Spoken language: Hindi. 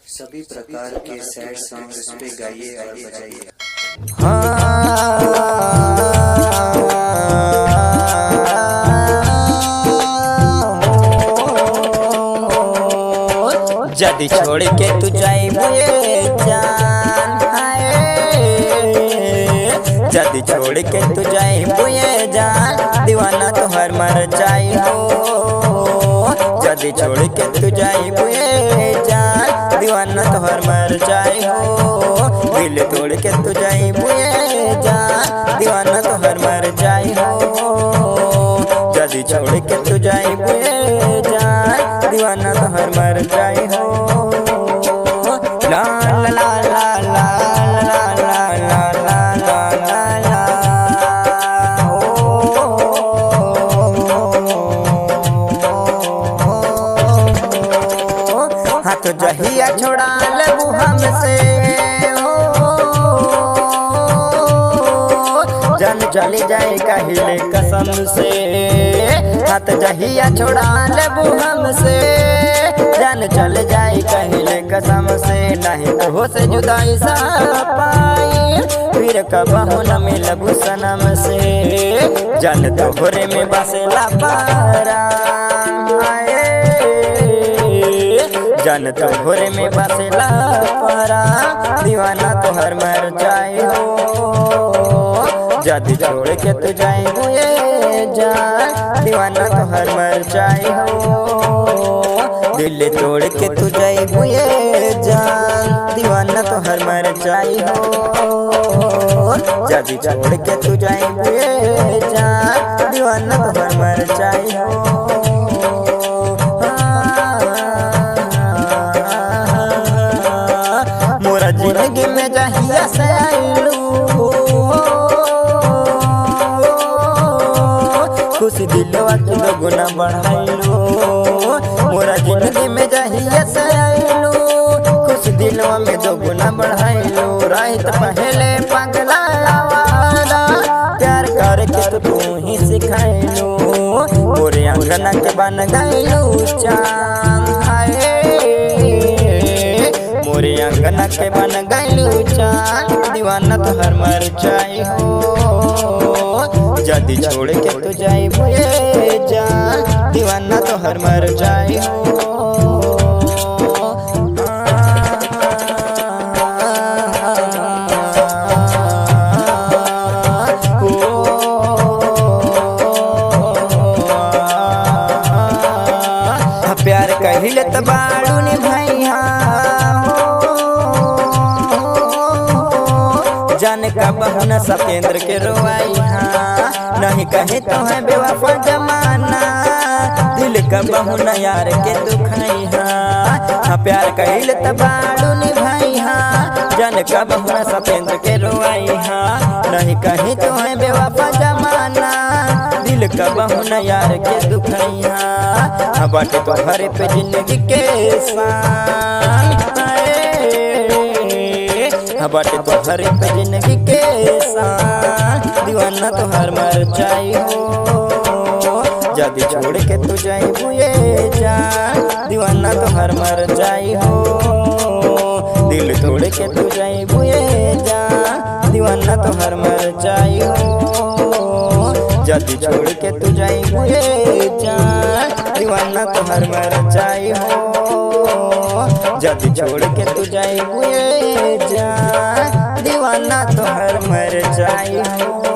सभी प्रकार के सैड सॉन्ग इस पे गाइए और बजाइए। जदी छोड़ के तू जाइबे जान, जदी छोड़ के तू जाइबे जान, दीवाना तोहर मर जाई हो। जदी छोड़ के तू जाइबे जान, दीवाना तोहर मर जाई हो। दिल तोड़ के तू जाइबे जान, दीवाना तोहर मर जाई हो। जदी छोड़ के तू जाइबे जान, दीवाना तोहर मर जाई हो। ला ला ला ला ला ला ला ला ला ला ला हाथ जहिया छोड़ा लेबू हमसे जान चली जाए कहिले कसम से। हाथ जहिया छोड़ा लेबू हमसे जान चल जाए कहिले कसम से। नहीं तो से जुदाई सा पाई फिर कबहू न मिलबू सनम से। जान तोहरे में बसेला पारा, जान तोहरे में बसेला पारा, दीवाना तोहर मर जाए हो। जदी छोड़ के तू जाइबे जान, दीवाना तोहर मर जाए हो। दिल तोड़ के तू जाइबे जान, दीवाना तोहर मर जाए हो। जदी छोड़ के तू जाइबे जान, दीवाना तोहर मर जाए हो। मोरा जिंदगी में जहिया से आइलू, खुशी दिलवा के दोगुना बढ़ाइलू। मोरा जिंदगी में जहिया से आइलू, खुशी दिलवा में दोगुना बढ़ाइलू। रात पहले पगला आवारा, प्यार करके तो तू ही सिखाइलू। मोरे अंगना के बन गइलू चांद, मोरे अंगना के बन गइलू चांद, दीवाना तोहर मर जाई हो। जदी छोड़ के तू जाइबे जान, दीवाना तोहर मर जाई हो। प्यार कहिले त बाड़ू ने भैया जान का बहुना सतेंद्र के रोवाई। नहीं कहे तो है बेवफा जमाना, दिल का बहुना यार के दुखाई। प्यार कहिले त बाड़ू ने भैया जान का बहुना सतेंद्र के रोवाई। नहीं कहे तो है बेवफा जमाना, दिल का बहुना यार के दुखैया। बाटे तो हरे पे जिंदगी के शान, बाटे तो हरे पे जिंदगी के शान, दीवाना तो हर मर जाई हो। जदी छोड़ के तू जाइबे जान, दीवाना तो हर मर जाई हो। दिल तोड़ के तू जाइबे जान, दीवाना तो हर मर जाई हो। जदी छोड़ के तू जाइबे जान, दीवाना तोहर मर जाई हो। जदी छोड़ के तू जाइबे जान, दीवाना तोहर मर जाई हो।